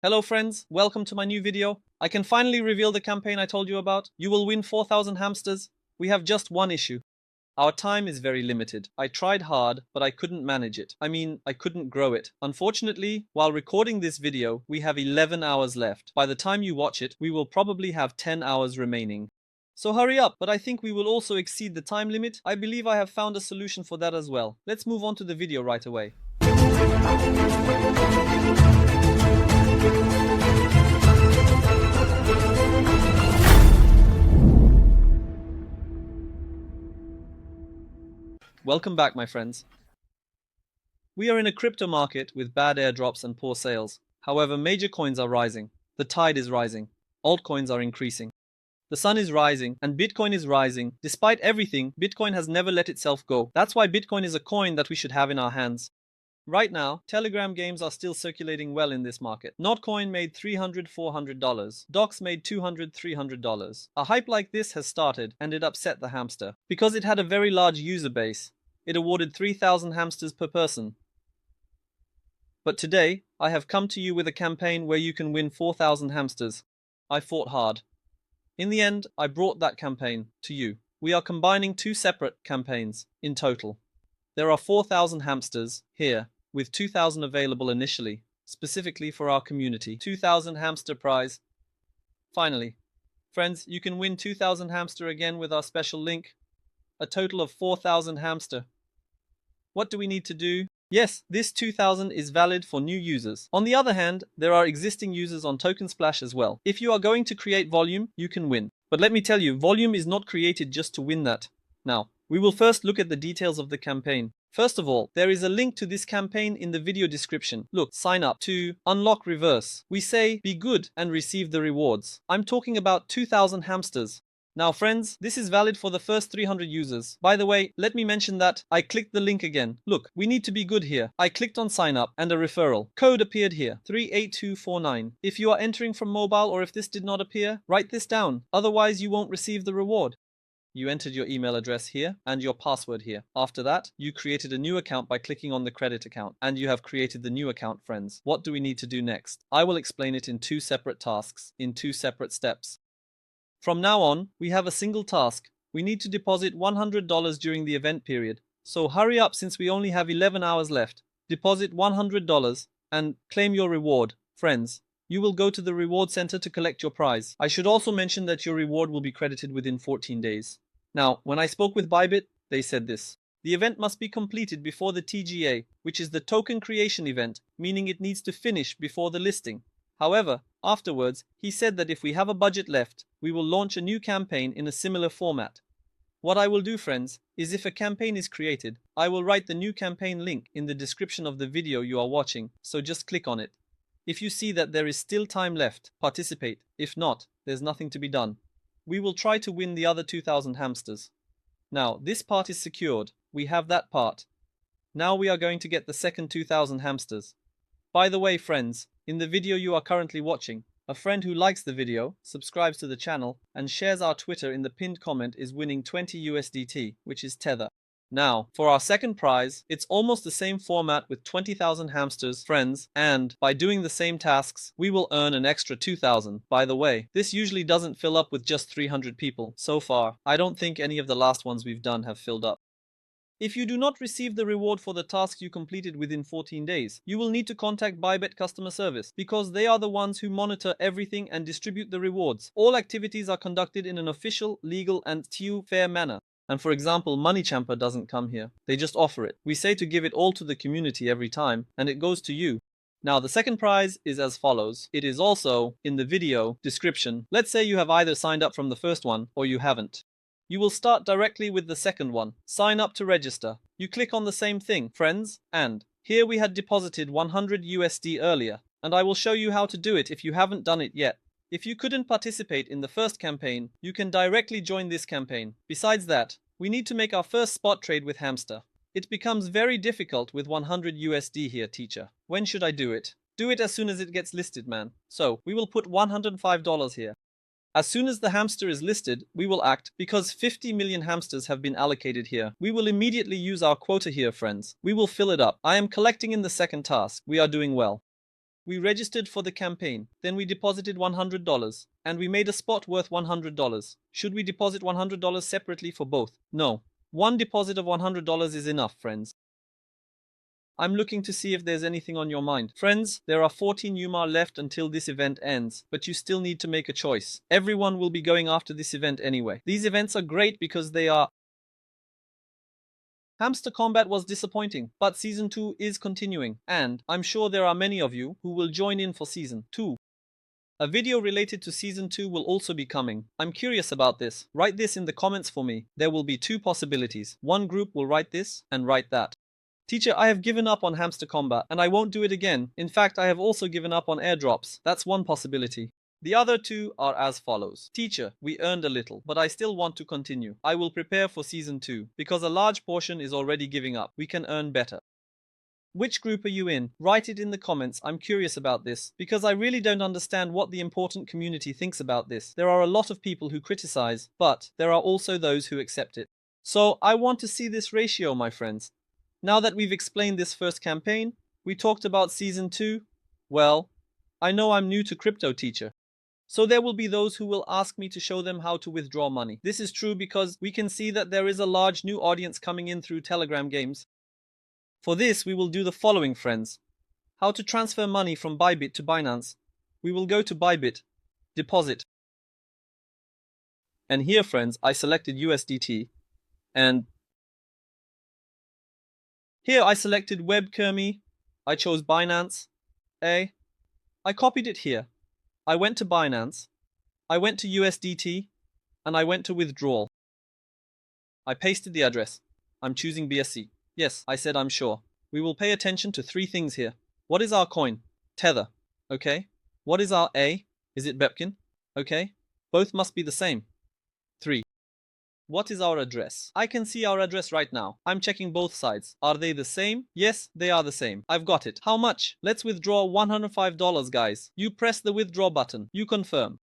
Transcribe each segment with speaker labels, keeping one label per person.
Speaker 1: Hello friends, welcome to my new video. I can finally reveal the campaign I told you about. You will win 4,000 hamsters. We have just one issue. Our time is very limited. I tried hard, but I couldn't manage it. I couldn't grow it. Unfortunately, while recording this video, we have 11 hours left. By the time you watch it, we will probably have 10 hours remaining. So hurry up, but I think we will also exceed the time limit. I believe I have found a solution for that as well. Let's move on to the video right away. Welcome back, my friends. We are in a crypto market with bad airdrops and poor sales. However, major coins are rising. The tide is rising. Altcoins are increasing. The sun is rising and Bitcoin is rising. Despite everything, Bitcoin has never let itself go. That's why Bitcoin is a coin that we should have in our hands. Right now, Telegram games are still circulating well in this market. Notcoin made $300, $400. Docs made $200, $300. A hype like this has started and it upset the hamster. Because it had a very large user base, it awarded 3,000 hamsters per person. But today, I have come to you with a campaign where you can win 4,000 hamsters. I fought hard. In the end, I brought that campaign to you. We are combining two separate campaigns in total. There are 4,000 hamsters here, with 2,000 available initially, specifically for our community. 2,000 hamster prize. Finally, friends, you can win 2,000 hamster again with our special link. A total of 4,000 hamster. What do we need to do? Yes, this 2,000 is valid for new users. On the other hand, there are existing users on Token Splash as well. If you are going to create volume, you can win. But let me tell you, volume is not created just to win that. Now, we will first look at the details of the campaign. First of all, there is a link to this campaign in the video description. Look, sign up to unlock reverse. We say be good and receive the rewards. I'm talking about 2,000 hamsters. Now friends, this is valid for the first 300 users. By the way, let me mention that I clicked the link again. Look, we need to be good here. I clicked on sign up and a referral code appeared here, 38249. If you are entering from mobile or if this did not appear, write this down. Otherwise you won't receive the reward. You entered your email address here and your password here. After that, you created a new account by clicking on the credit account, and you have created the new account, friends. What do we need to do next? I will explain it in two separate tasks, in two separate steps. From now on, we have a single task. We need to deposit $100 during the event period. So hurry up since we only have 11 hours left. Deposit $100 and claim your reward, friends. You will go to the reward center to collect your prize. I should also mention that your reward will be credited within 14 days. Now, when I spoke with Bybit, they said this. The event must be completed before the TGA, which is the token creation event, meaning it needs to finish before the listing. However, afterwards, he said that if we have a budget left, we will launch a new campaign in a similar format. What I will do, friends, is if a campaign is created, I will write the new campaign link in the description of the video you are watching, so just click on it. If you see that there is still time left, participate. If not, there's nothing to be done. We will try to win the other 2,000 hamsters. Now, this part is secured. We have that part. Now we are going to get the second 2,000 hamsters. By the way, friends, in the video you are currently watching, a friend who likes the video, subscribes to the channel, and shares our Twitter in the pinned comment is winning 20 USDT, which is Tether. Now, for our second prize, it's almost the same format with 20,000 hamsters, friends, and by doing the same tasks, we will earn an extra 2,000. By the way, this usually doesn't fill up with just 300 people. So far, I don't think any of the last ones we've done have filled up. If you do not receive the reward for the tasks you completed within 14 days, you will need to contact Bybit customer service because they are the ones who monitor everything and distribute the rewards. All activities are conducted in an official, legal, and fair manner. And for example, Money Champer doesn't come here. They just offer it. We say to give it all to the community every time, and it goes to you. Now, the second prize is as follows. It is also in the video description. Let's say you have either signed up from the first one or you haven't. You will start directly with the second one. Sign up to register. You click on the same thing, friends, and here we had deposited 100 USD earlier, and I will show you how to do it if you haven't done it yet. If you couldn't participate in the first campaign, you can directly join this campaign. Besides that, we need to make our first spot trade with Hamster. It becomes very difficult with 100 USD here, teacher. When should I do it? Do it as soon as it gets listed, man. So, we will put $105 here. As soon as the hamster is listed, we will act because 50 million hamsters have been allocated here. We will immediately use our quota here, friends. We will fill it up. I am collecting in the second task. We are doing well. We registered for the campaign, then we deposited $100, and we made a spot worth $100. Should we deposit $100 separately for both? No. One deposit of $100 is enough, friends. I'm looking to see if there's anything on your mind. Friends, there are 14 UMAR left until this event ends, but you still need to make a choice. Everyone will be going after this event anyway. These events are great because they are... Hamster Kombat was disappointing, but Season 2 is continuing, and I'm sure there are many of you who will join in for Season 2. A video related to Season 2 will also be coming. I'm curious about this. Write this in the comments for me. There will be two possibilities. One group will write this and write that. Teacher, I have given up on Hamster Kombat, and I won't do it again. In fact, I have also given up on airdrops. That's one possibility. The other two are as follows. Teacher, we earned a little, but I still want to continue. I will prepare for Season 2, because a large portion is already giving up. We can earn better. Which group are you in? Write it in the comments. I'm curious about this, because I really don't understand what the important community thinks about this. There are a lot of people who criticize, but there are also those who accept it. So I want to see this ratio, my friends. Now that we've explained this first campaign, we talked about Season 2. Well, I know I'm new to crypto, teacher. So there will be those who will ask me to show them how to withdraw money. This is true because we can see that there is a large new audience coming in through Telegram games. For this, we will do the following, friends. How to transfer money from Bybit to Binance. We will go to Bybit, deposit. And here, friends, I selected USDT. And here I selected WebKermi. I chose Binance. I copied it here. I went to Binance, I went to USDT, and I went to withdrawal. I pasted the address. I'm choosing BSC. Yes, I said I'm sure. We will pay attention to three things here. What is our coin? Tether. Okay. What is our A? Is it Bepkin? Okay. Both must be the same. 3. What is our address? I can see our address right now. I'm checking both sides. Are they the same? Yes, they are the same. I've got it. How much? Let's withdraw $105, guys. You press the withdraw button. You confirm.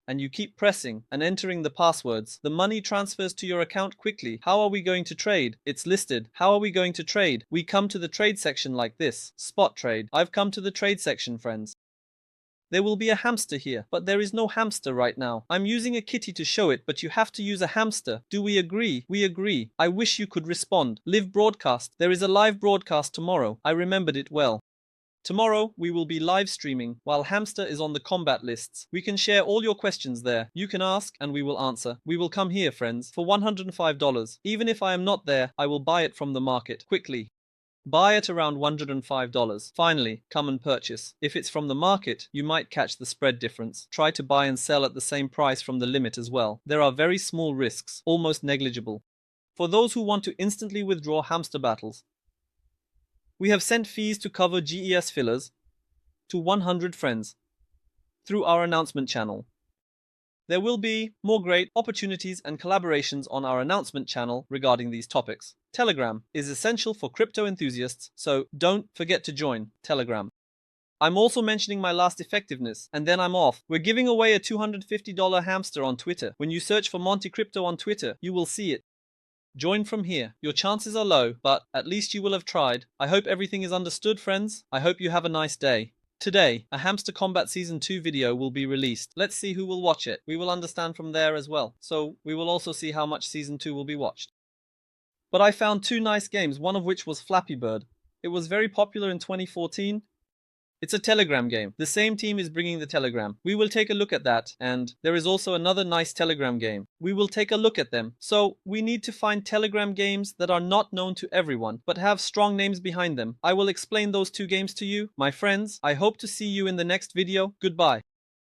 Speaker 1: And you keep pressing and entering the passwords. The money transfers to your account quickly. How are we going to trade? It's listed. How are we going to trade? We come to the trade section like this. Spot trade. I've come to the trade section, friends. There will be a hamster here, but there is no hamster right now. I'm using a kitty to show it, but you have to use a hamster. Do we agree? We agree. I wish you could respond. Live broadcast. There is a live broadcast tomorrow. I remembered it well. Tomorrow, we will be live streaming, while Hamster is on the combat lists. We can share all your questions there. You can ask, and we will answer. We will come here, friends, for $105. Even if I am not there, I will buy it from the market, quickly. Buy at around $105. Finally, come and purchase. If it's from the market, you might catch the spread difference. Try to buy and sell at the same price from the limit as well. There are very small risks, almost negligible. For those who want to instantly withdraw hamster battles, we have sent fees to cover GES fillers to 100 friends through our announcement channel. There will be more great opportunities and collaborations on our announcement channel regarding these topics. Telegram is essential for crypto enthusiasts, so don't forget to join Telegram. I'm also mentioning my last effectiveness, and then I'm off. We're giving away a $250 hamster on Twitter. When you search for Monte Crypto on Twitter, you will see it. Join from here. Your chances are low, but at least you will have tried. I hope everything is understood, friends. I hope you have a nice day. Today, a Hamster Kombat Season 2 video will be released. Let's see who will watch it. We will understand from there as well. So we will also see how much Season 2 will be watched. But I found two nice games, one of which was Flappy Bird. It was very popular in 2014. It's a Telegram game. The same team is bringing the Telegram. We will take a look at that. And there is also another nice Telegram game. We will take a look at them. So we need to find Telegram games that are not known to everyone, but have strong names behind them. I will explain those two games to you. My friends, I hope to see you in the next video. Goodbye.